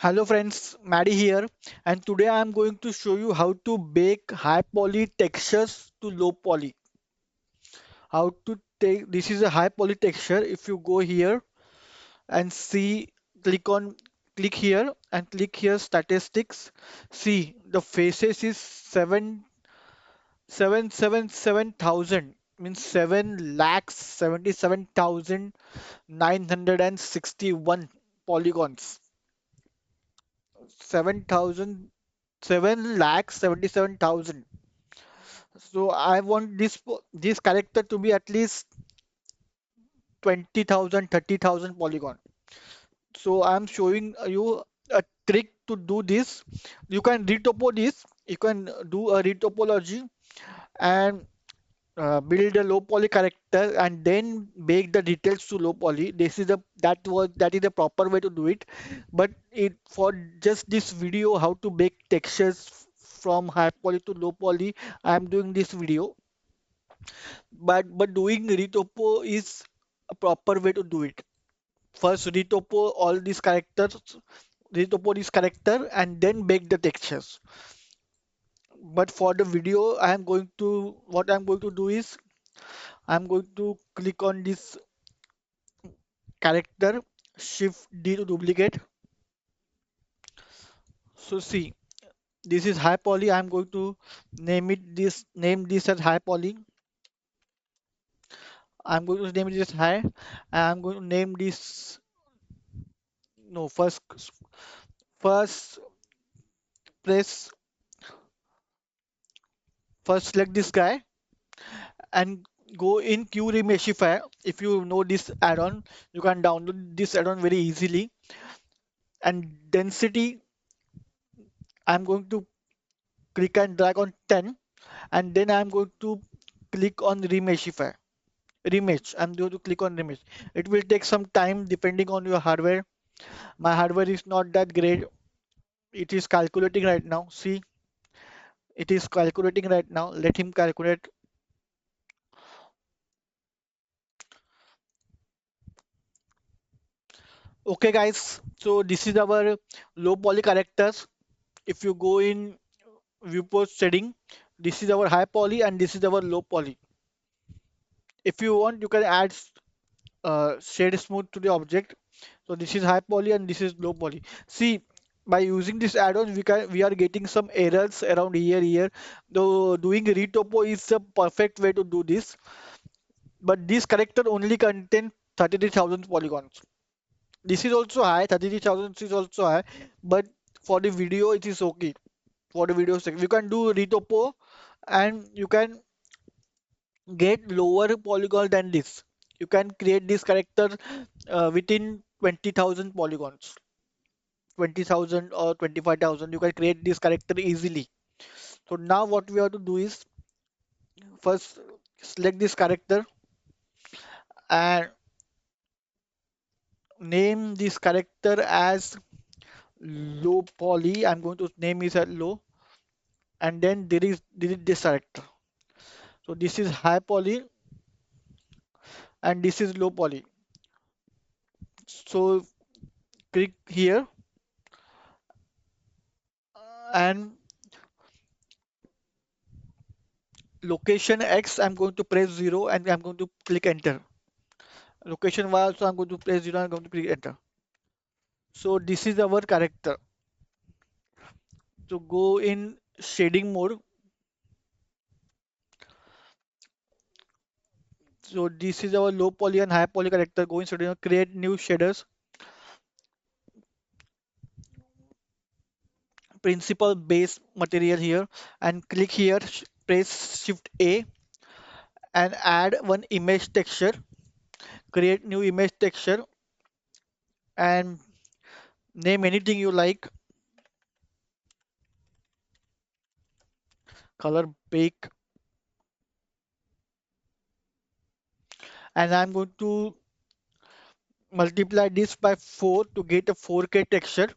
Hello friends, Maddie here, and today I am going to show you how to bake high poly textures to low poly. How to take this is a high poly texture. If you go here and see, click on click here and click here statistics. See the faces is 777,000 means 7,77,961 polygons. 7,000 7,77,000. So I want this character to be at least 20,000, 30,000 polygon. So I'm showing you a trick to do this. You can retopo this. You can do a retopology and build a low poly character and then bake the details to low poly. That is the proper way to do it. But it for just this video how to bake textures from high poly to low poly, I am doing this video. But doing retopo is a proper way to do it. First retopo all these characters, retopo this character and then bake the textures. But for the video, what I'm going to do is I'm going to click on this character, Shift D to duplicate. So see, this is high poly. I'm going to name this as high poly. I'm going to name this high, and I'm going to name this no first press first select this guy and go in Qremeshify. If you know this add-on, you can download this add-on very easily. And density, I'm going to click and drag on 10, and then I'm going to click on Remeshify. Remesh. I'm going to click on Remesh. It will take some time depending on your hardware. My hardware is not that great. It is calculating right now. See, it is calculating right now. Let him calculate. Okay, guys. So this is our low poly characters. If you go in viewport setting, this is our high poly and this is our low poly. If you want, you can add shade smooth to the object. So this is high poly and this is low poly. See, by using this add-on, we are getting some errors around here. Though doing retopo is the perfect way to do this. But this character only contain 33,000 polygons. This is also high, 33,000 is also high, but for the video it is okay. For the video sake, you can do retopo and you can get lower polygon than this. You can create this character within 20,000 polygons, 20,000 or 25,000. You can create this character easily. So now what we have to do is first select this character and name this character as low poly. I'm going to name it as low and then delete this character. So this is high poly and this is low poly. So click here and location X, I'm going to press 0 and I'm going to click enter. Location Y also I'm going to press 0 and I'm going to click enter. So this is our character. So go in shading mode. So this is our low poly and high poly character. Go in shading mode, create new shaders. Principal base material here and click here. Press Shift A and add one image texture. Create new image texture and name anything you like. Color bake and I'm going to multiply this by 4 to get a 4K texture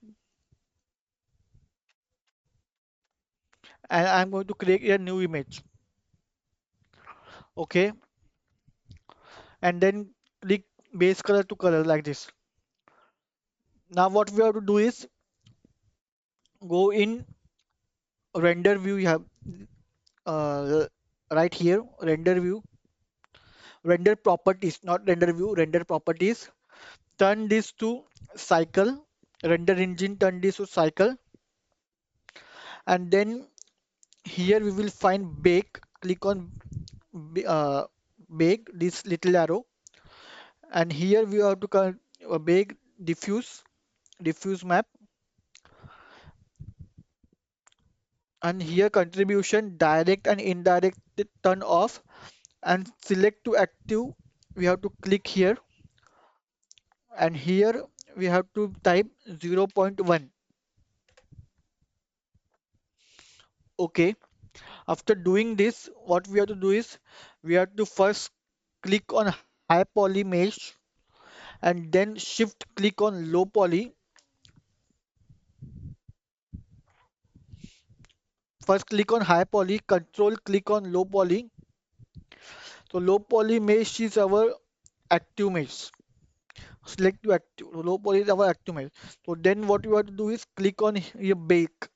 and I'm going to create a new image. Okay, and then click base color to color like this. Now what we have to do is Go in render view. You have uh, right here render view, render properties, not render view, render properties. Turn this to cycle. Render engine, turn this to cycle, and then here we will find bake. Click on bake, this little arrow, and here we have to bake diffuse map, and here contribution direct and indirect turn off, and select to active. We have to click here, and here we have to type 0.1. Okay, after doing this, what we have to do is we have to first click on high poly mesh, and then shift click on low poly. First click on high poly, control click on low poly. So low poly mesh is our active mesh. Select to active. Low poly is our active mesh. So then what you have to do is click on here bake.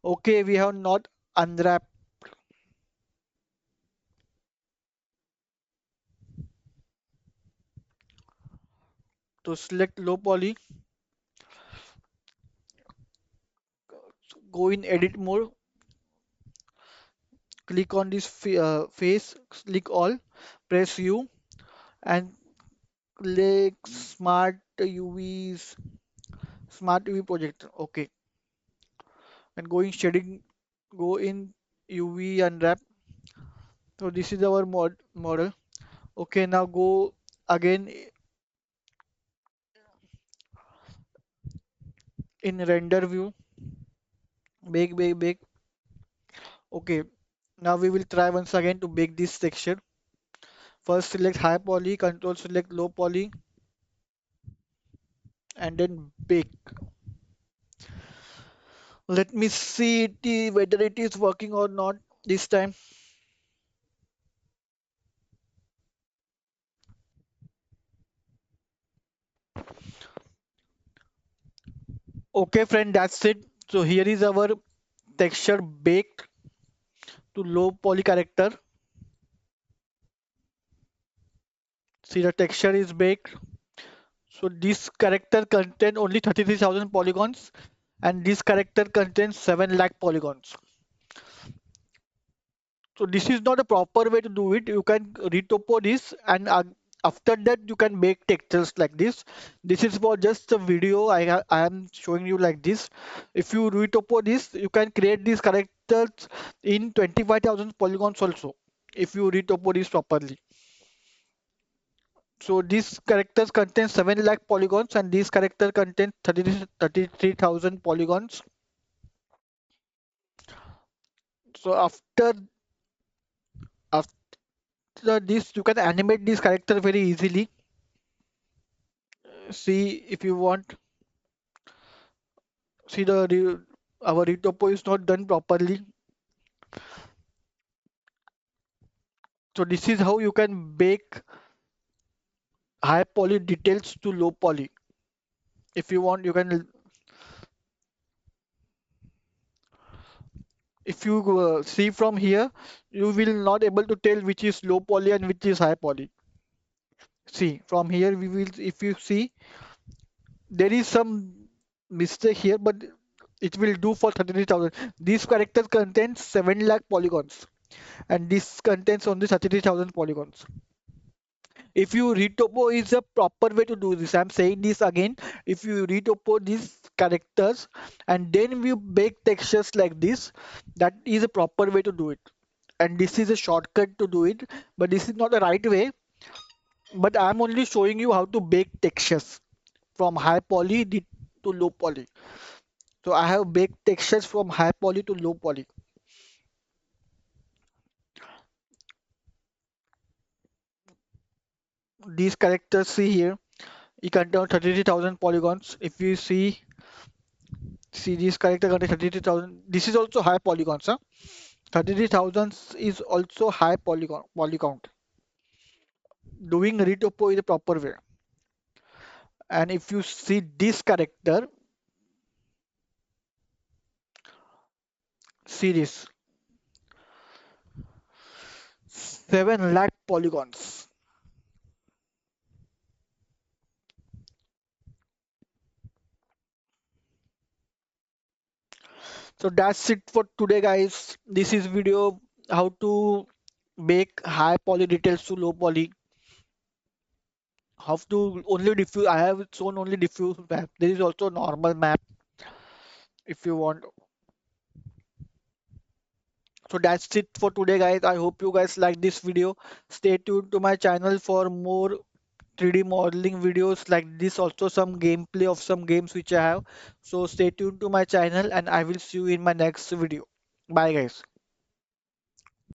Okay, we have not unwrapped. To select low poly, go in edit mode, click on this face, click all, press U, and click smart UV projector. Okay, and go in shading, go in UV unwrap. So this is our model. Okay, now go again in render view, bake. Okay, now we will try once again to bake this texture. First select high poly, control select low poly, and then bake. Let me see whether it is working or not this time. Okay, friend, that's it. So here is our texture baked to low poly character. See, the texture is baked. So this character contain only 33,000 polygons, and this character contains 7 lakh polygons. So this is not a proper way to do it. You can retopo this, and after that you can make textures like this. This is for just a video. I am showing you like this. If you retopo this, you can create these characters in 25,000 polygons also. If you retopo this properly. So these characters contain 7 lakh polygons, and these character contain 33,000 polygons. So after this, you can animate these characters very easily. See, if you want, see our retopo is not done properly. So this is how you can bake high poly details to low poly. If you want, you can. If you see from here, you will not able to tell which is low poly and which is high poly. See, from here we will. If you see, there is some mistake here, but it will do for 33,000. This character contains 7 lakh polygons, and this contains only 33,000 polygons. If you retopo is a proper way to do this. I'm saying this again. If you retopo these characters and then you bake textures like this, that is a proper way to do it. And this is a shortcut to do it, but this is not the right way. But I'm only showing you how to bake textures from high poly to low poly. So I have baked textures from high poly to low poly. These characters see here, you contain 33,000 polygons. If you see these character contain 33,000. This is also high polygons, huh? 33,000 is also high poly count. Doing retopo is the proper way. And if you see this character series, 7 lakh polygons. So that's it for today, guys. This is video how to make high poly details to low poly. How to only diffuse. I have shown only diffuse map. There is also normal map if you want. So that's it for today, guys. I hope you guys like this video. Stay tuned to my channel for more 3D modeling videos like this. Also some gameplay of some games which I have. So stay tuned to my channel and I will see you in my next video. Bye, guys.